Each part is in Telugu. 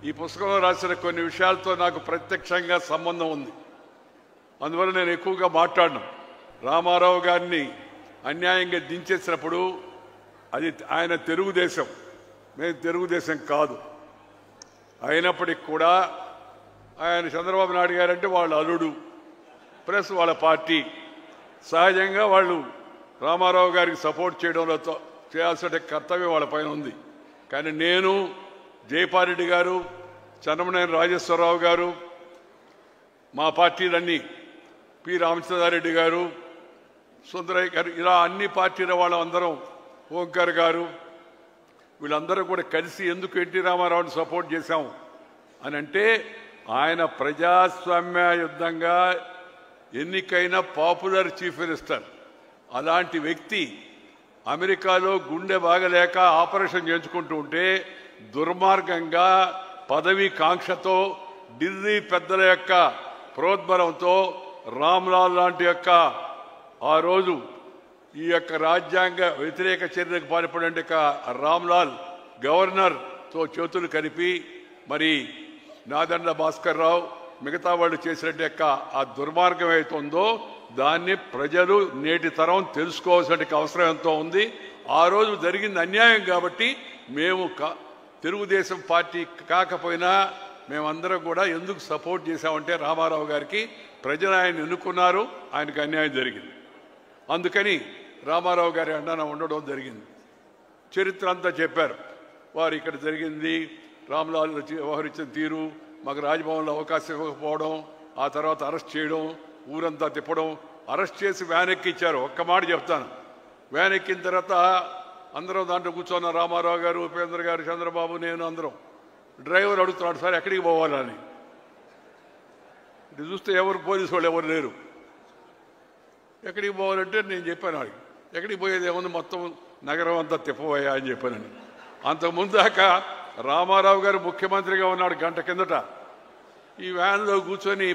ఈ పుస్తకంలో రాసిన కొన్ని విషయాలతో నాకు ప్రత్యక్షంగా సంబంధం ఉంది. అందువల్ల నేను ఎక్కువగా మాట్లాడను. రామారావు గారిని అన్యాయంగా దించేసినప్పుడు అది ఆయన తెలుగుదేశం, మేము తెలుగుదేశం కాదు. అయినప్పటికీ కూడా ఆయన చంద్రబాబు నాయుడు గారు అంటే వాళ్ళ అల్లుడు ప్లస్ వాళ్ళ పార్టీ. సహజంగా వాళ్ళు రామారావు గారికి సపోర్ట్ చేయడంలో చేయాల్సిన కర్తవ్యం వాళ్ళ పైన ఉంది. కానీ నేను, జయపారెడ్డి గారు, చంద్రమనేని రాజేశ్వరరావు గారు, మా పార్టీలన్నీ, పి రామచంద్రారెడ్డి గారు, సుందరయ్య గారు, ఇలా అన్ని పార్టీల వాళ్ళందరం, ఓంకార్ గారు, వీళ్ళందరూ కూడా కలిసి ఎందుకు ఎన్టీ రామారావుని సపోర్ట్ చేశాము అని అంటే ఆయన ప్రజాస్వామ్యయుద్ధంగా ఎన్నికైన పాపులర్ చీఫ్ మినిస్టర్. అలాంటి వ్యక్తి అమెరికాలో గుండె బాగలేక ఆపరేషన్ చేయించుకుంటూ ఉంటే దుర్మార్గంగా పదవి కాంక్షతో ఢిల్లీ పెద్దల యొక్క ప్రోద్బలంతో రామ్లాల్ లాంటి యొక్క ఆ రోజు ఈ యొక్క రాజ్యాంగ వ్యతిరేక చర్యలకు పాల్పడే రామ్లాల్ గవర్నర్తో చేతులు కలిపి మరి నాదండ్ల భాస్కర్ రావు మిగతా వాళ్ళు చేసినట్టు యొక్క ఆ దుర్మార్గం ఏతుందో దాన్ని ప్రజలు నేటి తరం తెలుసుకోవాల్సిన అవసరం ఎంతో ఉంది. ఆ రోజు జరిగింది అన్యాయం కాబట్టి మేము తెలుగుదేశం పార్టీ కాకపోయినా మేమందరం కూడా ఎందుకు సపోర్ట్ చేశామంటే రామారావు గారికి ప్రజలు ఆయన ఎన్నుకున్నారు, ఆయనకు అన్యాయం జరిగింది. అందుకని రామారావు గారి అండన ఉండడం జరిగింది. చరిత్ర అంతా చెప్పారు. వారు ఇక్కడ జరిగింది, రామ్లాల్ వ్యవహరించిన తీరు, మాకు రాజ్భవన్లో అవకాశం ఇవ్వకపోవడం, ఆ తర్వాత అరెస్ట్ చేయడం, ఊరంతా తిప్పడం, అరెస్ట్ చేసి వ్యాన్ ఎక్కిచ్చారు. ఒక్క మాట చెప్తాను, వ్యాన్ ఎక్కిన తర్వాత అందరం దాంట్లో కూర్చున్న రామారావు గారు, ఉపేంద్ర గారు, చంద్రబాబు, నేను అందరం. డ్రైవర్ అడుగుతున్నాడు, సార్ ఎక్కడికి పోవాలని. ఇది చూస్తే ఎవరు పోలీసు వాళ్ళు ఎవరు లేరు. ఎక్కడికి పోవాలంటే నేను చెప్పాను, వాడికి ఎక్కడికి పోయేది ఏముంది, మొత్తం నగరం అంతా తిప్పబోయా అని చెప్పానని. అంతకుముందు దాకా రామారావు గారు ముఖ్యమంత్రిగా ఉన్నాడు గంట కిందట. ఈ వ్యాన్లో కూర్చొని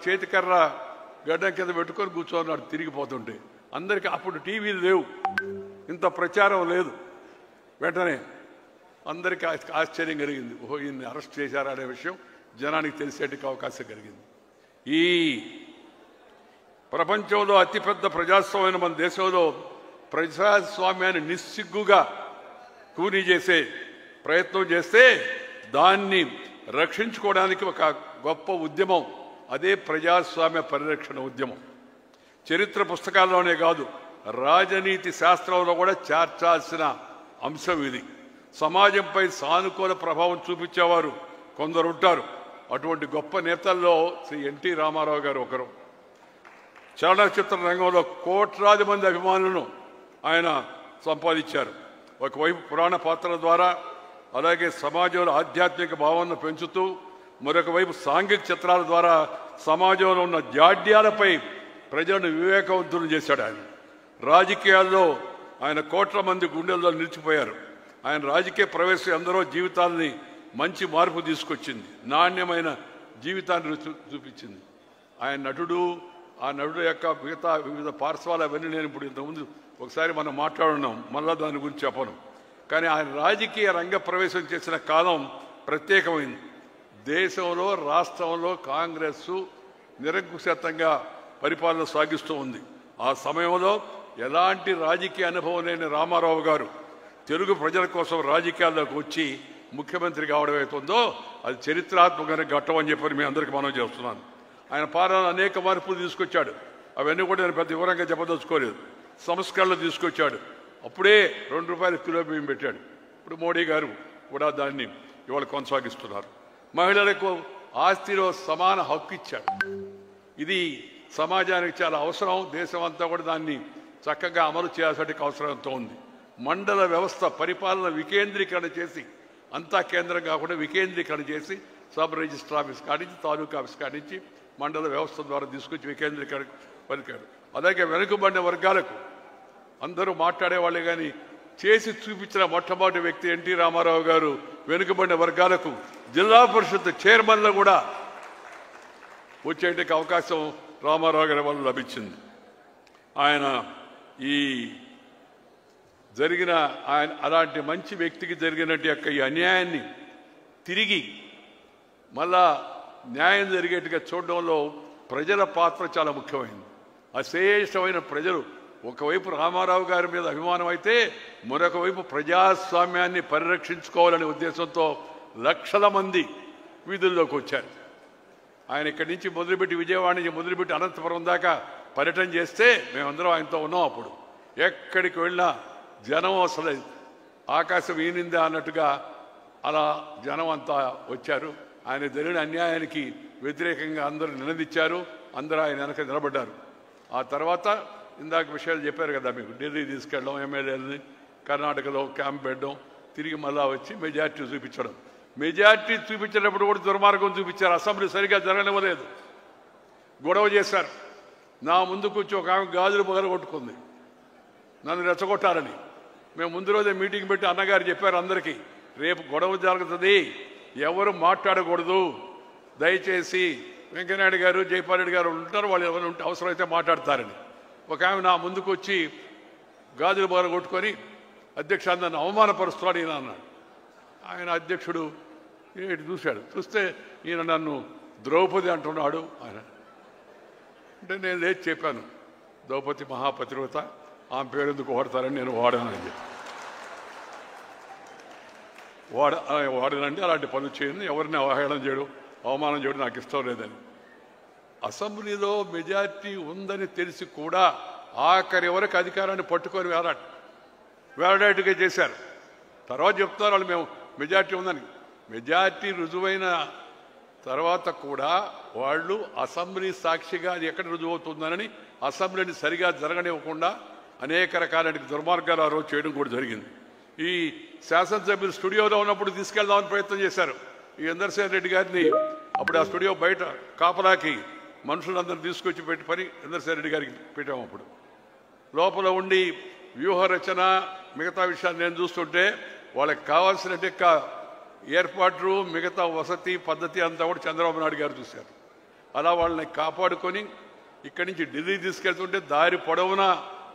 చేతికర్ర గడ్డం కింద పెట్టుకొని కూర్చోన్నాడు తిరిగిపోతుంటే. అందరికీ అప్పుడు టీవీలు లేవు, ఇంత ప్రచారం లేదు. వెంటనే అందరికీ ఆశ్చర్యం కలిగింది, ఓహో ఈయన్ని అరెస్ట్ చేశారా అనే విషయం జనానికి తెలిసేటికి అవకాశం కలిగింది. ఈ ప్రపంచంలో అతిపెద్ద ప్రజాస్వామ్యం మన దేశంలో ప్రజాస్వామ్యాన్ని నిస్సిగ్గుగా కూనీ చేసే ప్రయత్నం చేస్తే దాన్ని రక్షించుకోవడానికి ఒక గొప్ప ఉద్యమం, అదే ప్రజాస్వామ్య పరిరక్షణ ఉద్యమం. చరిత్ర పుస్తకాల్లోనే కాదు, రాజనీతి శాస్త్రంలో కూడా చేర్చాల్సిన అంశం ఇది. సమాజంపై సానుకూల ప్రభావం చూపించేవారు కొందరు ఉంటారు. అటువంటి గొప్ప నేతల్లో శ్రీ ఎన్టీ రామారావు గారు ఒకరు. చలనచిత్ర రంగంలో కోట్లాది మంది అభిమానులను ఆయన సంపాదించారు. ఒకవైపు పురాణ పాత్రల ద్వారా, అలాగే సమాజంలో ఆధ్యాత్మిక భావనను పెంచుతూ, మరొక వైపు సాంఘిక చిత్రాల ద్వారా సమాజంలో ఉన్న జాడ్యాలపై ప్రజలను వివేకవంతులు చేశాడు. ఆయన రాజకీయాల్లో ఆయన కోట్ల మంది గుండెల్లో నిలిచిపోయారు. ఆయన రాజకీయ ప్రవేశం ఎందరో జీవితాలని మంచి మార్పు తీసుకొచ్చింది, నాణ్యమైన జీవితాన్ని చూపించింది. ఆయన నటుడు, ఆ నటుడు యొక్క మిగతా వివిధ పార్శ్వాలు అవన్నీ నేను ఇప్పుడు ఇంతకుముందు ఒకసారి మనం మాట్లాడున్నాం, మళ్ళా దాని గురించి చెప్పను. కానీ ఆయన రాజకీయ రంగ ప్రవేశం చేసిన కాలం ప్రత్యేకమైంది. దేశంలో, రాష్ట్రంలో కాంగ్రెస్ నిరంకుశంగా పరిపాలన సాగిస్తూ ఉంది. ఆ సమయంలో ఎలాంటి రాజకీయ అనుభవం లేని రామారావు గారు తెలుగు ప్రజల కోసం రాజకీయాల్లోకి వచ్చి ముఖ్యమంత్రి కావడం అవుతుందో అది చరిత్రాత్మకమైన ఘట్టం అని చెప్పి మీ అందరికీ మనం చేస్తున్నాను. ఆయన పాలన అనేక మార్పులు తీసుకొచ్చాడు. అవన్నీ కూడా నేను పెద్ద వివరంగా చెప్పదలుచుకోలేదు. సంస్కరణలు తీసుకొచ్చాడు. అప్పుడే ₹2 కిలో బియ్యం పెట్టాడు. ఇప్పుడు మోడీ గారు కూడా దాన్ని ఇవాళ కొనసాగిస్తున్నారు. మహిళలకు ఆస్తిలో సమాన హక్కు ఇచ్చాడు. ఇది సమాజానికి చాలా అవసరం. దేశం అంతా కూడా దాన్ని చక్కగా అమలు చేయాల్సిన అవసరం ఎంతో ఉంది. మండల వ్యవస్థ పరిపాలన వికేంద్రీకరణ చేసి, అంతా కేంద్రం కాకుండా వికేంద్రీకరణ చేసి, సబ్ రిజిస్టర్ ఆఫీస్ కానించి, తాలూకా ఆఫీస్ కానించి మండల వ్యవస్థ ద్వారా తీసుకొచ్చి వికేంద్రీకరణ పలికాడు. అలాగే వెనుకబడిన వర్గాలకు అందరూ మాట్లాడేవాళ్ళే కానీ చేసి చూపించిన మొట్టమొదటి వ్యక్తి ఎన్టీ రామారావు గారు. వెనుకబడిన వర్గాలకు జిల్లా పరిషత్ చైర్మన్లు కూడా వచ్చేటికి అవకాశం రామారావు గారి వల్ల లభించింది. ఆయన ఈ జరిగిన ఆయన అలాంటి మంచి వ్యక్తికి జరిగినట్టు యొక్క ఈ అన్యాయాన్ని తిరిగి మళ్ళా న్యాయం జరిగేట్టుగా చూడడంలో ప్రజల పాత్ర చాలా ముఖ్యమైనది. అశేషమైన ప్రజలు ఒకవైపు రామారావు గారి మీద అభిమానం అయితే మరొక వైపు ప్రజాస్వామ్యాన్ని పరిరక్షించుకోవాలనే ఉద్దేశంతో లక్షల మంది వీధుల్లోకి వచ్చారు. ఆయన ఇక్కడి నుంచి మొదలుపెట్టి విజయవాడ నుంచి మొదలుపెట్టి అనంతపురం దాకా పర్యటన చేస్తే మేమందరం ఆయనతో ఉన్నాం. అప్పుడు ఎక్కడికి వెళ్ళినా జనం అసలు ఆకాశం ఈనిందా అన్నట్టుగా అలా జనం అంతా వచ్చారు. ఆయన జరిగిన అన్యాయానికి వ్యతిరేకంగా అందరూ నిలదీశారు. అందరూ ఆయన వెనక నిలబడ్డారు. ఆ తర్వాత ఇందాక విషయాలు చెప్పారు కదా మీకు, ఢిల్లీ తీసుకెళ్ళడం, ఎమ్మెల్యేలని కర్ణాటకలో క్యాంప్ పెట్టడం, తిరిగి మళ్ళా వచ్చి మెజార్టీ చూపించడం. మెజార్టీ చూపించేటప్పుడు కూడా దుర్మార్గం చూపించారు. అసెంబ్లీ సరిగ్గా జరగనివ్వలేదు, గొడవ చేశారు. నా ముందు కూర్చో ఒక ఆమె గాజులు పగలగొట్టుకుంది నన్ను రెచ్చగొట్టాలని. మేము ముందు రోజే మీటింగ్ పెట్టి అన్నగారు చెప్పారు అందరికీ, రేపు గొడవ జరుగుతుంది, ఎవరు మాట్లాడకూడదు, దయచేసి వెంకయ్యనాయుడు గారు జైపాల్ రెడ్డి గారు ఉంటారు, వాళ్ళు ఎవరు ఉంటే అవసరమైతే మాట్లాడతారని. ఒక ఆమె నా ముందుకు వచ్చి గాజులు బాగా కొట్టుకొని అధ్యక్ష నన్ను అవమానపరుస్తున్నాడు ఈయన అన్నాడు. ఆయన అధ్యక్షుడు ఏంటి చూశాడు, చూస్తే ఈయన నన్ను ద్రౌపది అంటున్నాడు ఆయన. అంటే నేను లేచి చెప్పాను, ద్రౌపది మహాపతివ్రత, ఆమె పేరు ఎందుకు వాడతారని నేను వాడానని చెప్పి. వాడనండి, అలాంటి పనులు చేయండి, ఎవరిని అవహేళన చేయడం అవమానం చేయడం నాకు ఇష్టం లేదని. అసెంబ్లీలో మెజార్టీ ఉందని తెలిసి కూడా ఆఖరి వరకు అధికారాన్ని పట్టుకొని వేలాడేట్టుగా చేశారు. తర్వాత చెప్తున్నారు వాళ్ళు మేము మెజార్టీ ఉందని. మెజార్టీ రుజువైన తర్వాత కూడా వాళ్ళు అసెంబ్లీ సాక్షిగా అది ఎక్కడ రుజువు అవుతుందని అసెంబ్లీని సరిగా జరగనివ్వకుండా అనేక రకాల దుర్మార్గాలు ఆ రోజు చేయడం కూడా జరిగింది. ఈ శాసనసభ్యులు స్టూడియోలో ఉన్నప్పుడు తీసుకెళ్దామని ప్రయత్నం చేశారు. ఈ ఇందర్సేన్ రెడ్డి గారిని అప్పుడు ఆ స్టూడియో బయట కాపలాకి మనుషులందరూ తీసుకొచ్చి పెట్టి పని ఇందర్సేన్ రెడ్డి గారికి పెట్టాము. అప్పుడు లోపల ఉండి వ్యూహ రచన మిగతా విషయాలు నేను చూస్తుంటే వాళ్ళకి కావాల్సిన ఏర్పాట్లు మిగతా వసతి పద్ధతి అంతా కూడా చంద్రబాబు నాయుడు గారు చూశారు. అలా వాళ్ళని కాపాడుకొని ఇక్కడి నుంచి ఢిల్లీ తీసుకెళ్తుంటే దారి పొడవునా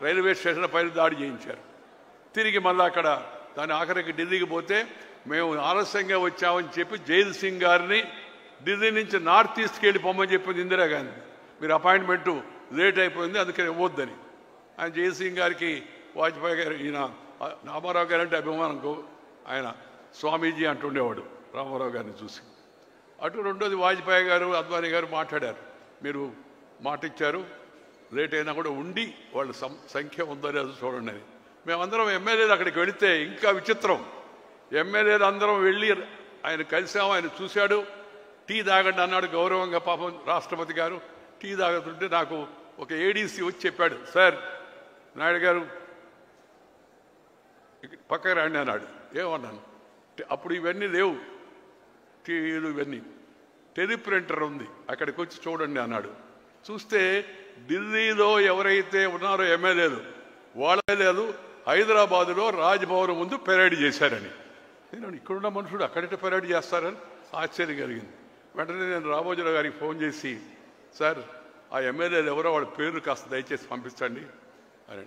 రైల్వే స్టేషన్ పైన దాడి చేయించారు. తిరిగి మళ్ళీ అక్కడ దాని ఆఖరికి ఢిల్లీకి పోతే మేము ఆలస్యంగా వచ్చామని చెప్పి జైల్ సింగ్ గారిని ఢిల్లీ నుంచి నార్త్ ఈస్ట్కి వెళ్ళి పొమ్మని చెప్పింది ఇందిరాగాంధీ. మీరు అపాయింట్మెంటు లేట్ అయిపోయింది అందుకని ఇవ్వద్దని. ఆయన జైల్ సింగ్ గారికి వాజ్పేయి గారు, ఈయన రామారావు గారు అంటే అభిమానం, ఆయన స్వామీజీ అంటుండేవాడు రామారావు గారిని చూసి. అటు రెండోది వాజ్పేయి గారు అద్వానీ గారు మాట్లాడారు, మీరు మాట ఇచ్చారు లేట్ అయినా కూడా ఉండి వాళ్ళ సంఖ్య ఉందో లేదో చూడండి అని. మేమందరం ఎమ్మెల్యేలు అక్కడికి వెళితే ఇంకా విచిత్రం, ఎమ్మెల్యేలు అందరం వెళ్ళి ఆయన కలిసాము, ఆయన చూశాడు, టీ తాగండి అన్నాడు గౌరవంగా. పాపం రాష్ట్రపతి గారు టీ తాగుతుంటే నాకు ఒక ఏడీసీ వచ్చి చెప్పాడు, సార్ నాయుడు గారు పక్కకు రండి అన్నాడు. ఏమన్నాను, అప్పుడు ఇవన్నీ లేవు, టీవీలు ఇవన్నీ, టెలిప్రింటర్ ఉంది అక్కడికి వచ్చి చూడండి అన్నాడు. చూస్తే ఢిల్లీలో ఎవరైతే ఉన్నారో ఎమ్మెల్యేలు వాళ్ళే లేదు, హైదరాబాదులో రాజ్భవన్ ముందు పెరేడ్ చేశారని. నేను ఇక్కడున్న మనుషుడు అక్కడికి పెరేడ్ చేస్తారని ఆశ్చర్యం కలిగింది. వెంటనే నేను రామోజీరావు గారికి ఫోన్ చేసి, సార్ ఆ ఎమ్మెల్యేలు ఎవరో వాళ్ళ పేర్లు కాస్త దయచేసి పంపించండి అని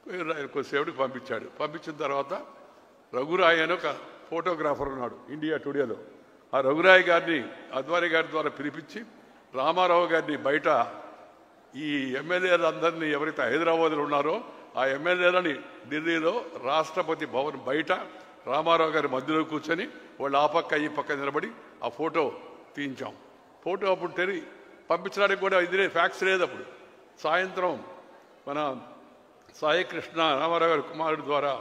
పేరు ఆయన కొద్దిసేపటికి పంపించాడు. పంపించిన తర్వాత రఘురాయ్ అని ఒక ఫోటోగ్రాఫర్ ఉన్నాడు ఇండియా టుడేలో, ఆ రఘురాయ్ గారిని అద్వానీ గారి ద్వారా పిలిపించి రామారావు గారిని బయట ఈ ఎమ్మెల్యేలందరినీ ఎవరైతే హైదరాబాద్లో ఉన్నారో ఆ ఎమ్మెల్యేలని ఢిల్లీలో రాష్ట్రపతి భవన్ బయట రామారావు గారి మధ్యలో కూర్చొని వాళ్ళు ఆ పక్క ఈ పక్క నిలబడి ఆ ఫోటో తీయించాం. ఫోటో అప్పుడు పంపించడానికి కూడా ఇదే ఫ్యాక్స్ లేదు. అప్పుడు సాయంత్రం మన సాయికృష్ణ రామారావు గారి కుమారుడు ద్వారా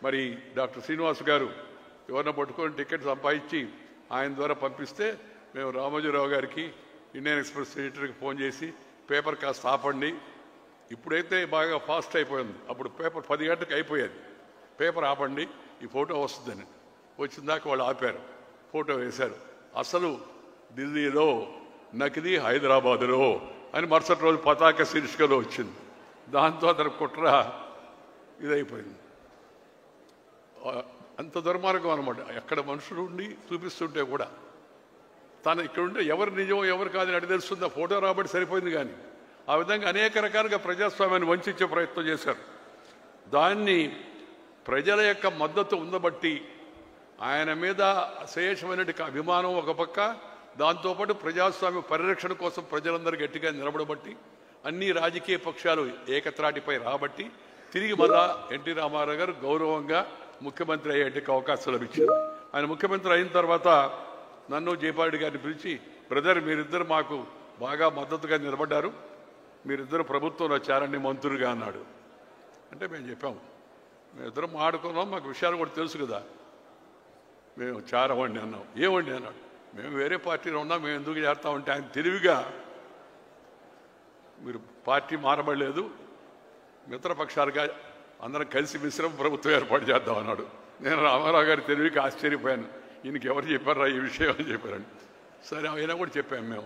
మరి డాక్టర్ శ్రీనివాస్ గారు ఎవరిని పట్టుకొని టికెట్ సంపాదించి ఆయన ద్వారా పంపిస్తే మేము రామోజీరావు గారికి ఇండియన్ ఎక్స్ప్రెస్ ఎడిటర్కి ఫోన్ చేసి పేపర్ కాస్త ఆపండి, ఇప్పుడైతే బాగా ఫాస్ట్ అయిపోయింది, అప్పుడు పేపర్ 10 గంటలకు అయిపోయేది, పేపర్ ఆపండి ఈ ఫోటో వస్తుందని. వచ్చిందాక వాళ్ళు ఆపారు, ఫోటో వేశారు. అసలు ఢిల్లీలో నకిలీ హైదరాబాదులో అని మరుసటి రోజు పతాక శీర్షికలో వచ్చింది. దాంతో అతను కుట్ర ఇదైపోయింది. అంత దుర్మార్గం అనమాట. ఎక్కడ మనుషులు ఉండి చూపిస్తుంటే కూడా తను ఇక్కడ ఉంటే ఎవరు నిజమో ఎవరు కాదని అడిగి తెలుస్తుంది, ఆ ఫోటో రాబట్టి సరిపోయింది. కానీ ఆ విధంగా అనేక రకాలుగా ప్రజాస్వామ్యాన్ని వంచే ప్రయత్నం చేశారు. దాన్ని ప్రజల యొక్క మద్దతు ఉండబట్టి ఆయన మీద అశేషమైన అభిమానం ఒక పక్క, దాంతోపాటు ప్రజాస్వామ్య పరిరక్షణ కోసం ప్రజలందరూ గట్టిగా నిలబడబట్టి అన్ని రాజకీయ పక్షాలు ఏకత్రాటిపై రాబట్టి తిరిగి మళ్ళా ఎన్టీ రామారావు గారు గౌరవంగా ముఖ్యమంత్రి అయ్యేటికి అవకాశం లభించింది. ఆయన ముఖ్యమంత్రి అయిన తర్వాత నన్ను జయపారెడ్డి గారిని పిలిచి, బ్రదర్ మీరిద్దరు మాకు బాగా మద్దతుగా నిలబడ్డారు, మీరిద్దరు ప్రభుత్వంలో చేరండి మంత్రులుగా అన్నాడు. అంటే మేము చెప్పాము, మేమిద్దరం మాడుకున్నాం, మాకు విషయాలు కూడా తెలుసు కదా, మేము చేరవండి అన్నాం. ఏమండి అన్నాడు. మేము వేరే పార్టీలో ఉన్నాం, మేము ఎందుకు చేస్తామంటే ఆయన తెలివిగా మీరు పార్టీ మారబడలేదు, మిత్రపక్షాలుగా అందరం కలిసి మిశ్రమ ప్రభుత్వం ఏర్పాటు చేద్దాం అన్నాడు. నేను రామారావు గారి తెలివికి ఆశ్చర్యపోయాను, ఈయనకి ఎవరు చెప్పారా ఈ విషయం అని చెప్పారండి. సరే అయినా కూడా చెప్పాము,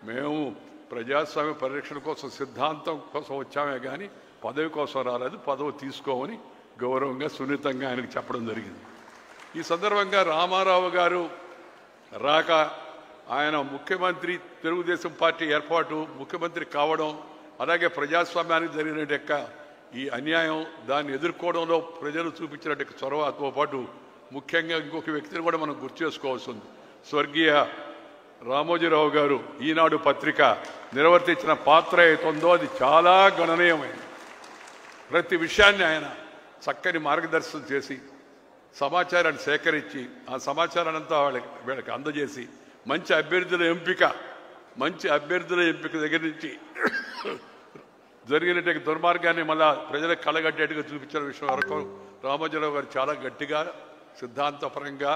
మేము ప్రజాస్వామ్య పరిరక్షణ కోసం సిద్ధాంతం కోసం వచ్చామే కానీ పదవి కోసం రాలేదు, పదవి తీసుకోమని గౌరవంగా సున్నితంగా ఆయనకు చెప్పడం జరిగింది. ఈ సందర్భంగా రామారావు గారు రాక ఆయన ముఖ్యమంత్రి, తెలుగుదేశం పార్టీ ఏర్పాటు, ముఖ్యమంత్రి కావడం, అలాగే ప్రజాస్వామ్యానికి జరిగినట్టు ఈ అన్యాయం దాన్ని ఎదుర్కోవడంలో ప్రజలు చూపించినట్టు చొరవతో పాటు ముఖ్యంగా ఇంకొక వ్యక్తిని కూడా మనం గుర్తు చేసుకోవాల్సి ఉంది. స్వర్గీయ రామోజీరావు గారు ఈనాడు పత్రిక నిర్వర్తించిన పాత్ర ఏతుందో అది చాలా గణనీయమైంది. ప్రతి విషయాన్ని ఆయన చక్కని మార్గదర్శనం చేసి సమాచారాన్ని సేకరించి ఆ సమాచారాన్ని అంతా వీళ్ళకి అందజేసి మంచి అభ్యర్థుల ఎంపిక దగ్గర నుంచి జరిగినట్టు దుర్మార్గాన్ని మళ్ళా ప్రజలకు కళ్ళగట్టేట్టుగా చూపించిన విషయం వరకు రామోజీరావు గారు చాలా గట్టిగా సిద్ధాంతపరంగా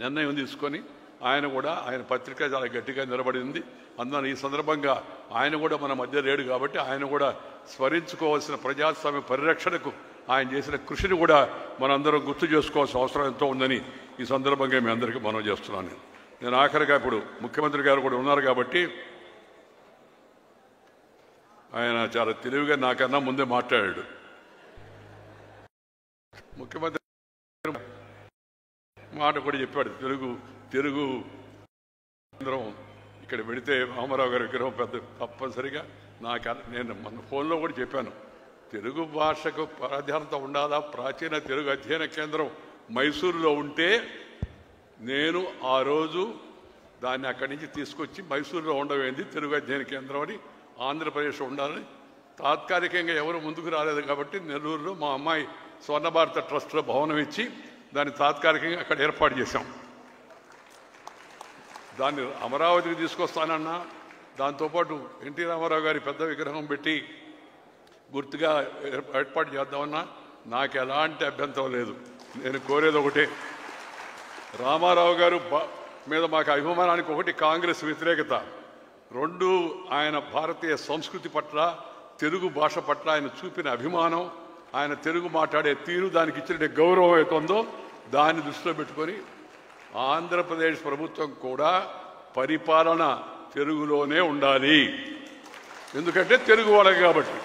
నిర్ణయం తీసుకొని ఆయన పత్రిక చాలా గట్టిగా నిలబడింది. అందువల్ల ఈ సందర్భంగా ఆయన కూడా మన మధ్య లేడు కాబట్టి ఆయన కూడా స్మరించుకోవాల్సిన ప్రజాస్వామ్య పరిరక్షణకు ఆయన చేసిన కృషిని కూడా మనందరం గుర్తు చేసుకోవాల్సిన అవసరం ఎంతో ఉందని ఈ సందర్భంగా మీ అందరికీ మనవి చేస్తున్నాను. నేను ఆఖరిగా ఇప్పుడు ముఖ్యమంత్రి గారు కూడా ఉన్నారు కాబట్టి ఆయన చాలా తెలివిగా నాకన్నా ముందే మాట్లాడాడు. ముఖ్యమంత్రి మాట కూడా చెప్పాడు, తెలుగు కేంద్రం ఇక్కడ పెడితే రామారావు గారి విగ్రహం తప్పనిసరిగా నేను మన ఫోన్లో కూడా చెప్పాను, తెలుగు భాషకు ప్రాధాన్యత ఉండాలా, ప్రాచీన తెలుగు అధ్యయన కేంద్రం మైసూరులో ఉంటే నేను ఆ రోజు దాన్ని అక్కడి నుంచి తీసుకొచ్చి మైసూరులో ఉండవేంది, తెలుగు అధ్యయన కేంద్రం అని ఆంధ్రప్రదేశ్లో ఉండాలని తాత్కాలికంగా ఎవరు ముందుకు రాలేదు కాబట్టి నెల్లూరులో మా అమ్మాయి స్వర్ణ భారత ట్రస్ట్లో భవనం ఇచ్చి దాన్ని తాత్కాలికంగా అక్కడ ఏర్పాటు చేశాం. దాన్ని అమరావతికి తీసుకొస్తానన్నా, దాంతోపాటు ఎన్టీ రామారావు గారి పెద్ద విగ్రహం పెట్టి గుర్తుగా ఏర్పాటు చేద్దామన్నా నాకు ఎలాంటి అభ్యంతరం లేదు. నేను కోరేది ఒకటే, రామారావు గారు మీద మాకు అభిమానానికి ఒకటి కాంగ్రెస్ వ్యతిరేకత, రెండు ఆయన భారతీయ సంస్కృతి పట్ల తెలుగు భాష పట్ల ఆయన చూపిన అభిమానం, ఆయన తెలుగు మాట్లాడే తీరు, దానికి ఇచ్చిన గౌరవం అవుతుందో దాన్ని దృష్టిలో పెట్టుకొని ఆంధ్రప్రదేశ్ ప్రభుత్వం కూడా పరిపాలన తెలుగులోనే ఉండాలి. ఎందుకంటే తెలుగు వాళ్ళకి కాబట్టి.